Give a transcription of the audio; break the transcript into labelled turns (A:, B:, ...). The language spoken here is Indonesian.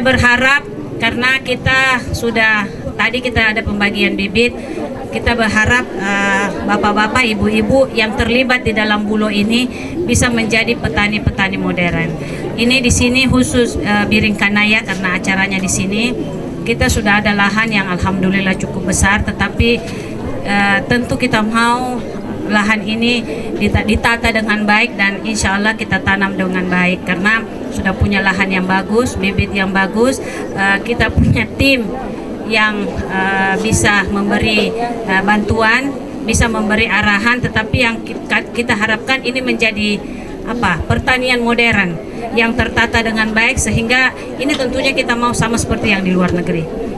A: berharap karena kita sudah tadi kita ada pembagian bibit, kita berharap bapak-bapak, ibu-ibu yang terlibat di dalam Bulo ini bisa menjadi petani-petani modern. Ini di sini khusus Biringkanaya karena acaranya di sini. Kita sudah ada lahan yang alhamdulillah cukup besar, tetapi tentu kita mau lahan ini ditata dengan baik dan insya Allah kita tanam dengan baik karena sudah punya lahan yang bagus, bibit yang bagus, kita punya tim yang bisa memberi bantuan, bisa memberi arahan, tetapi yang kita harapkan ini menjadi pertanian modern yang tertata dengan baik, sehingga ini tentunya kita mau sama seperti yang di luar negeri.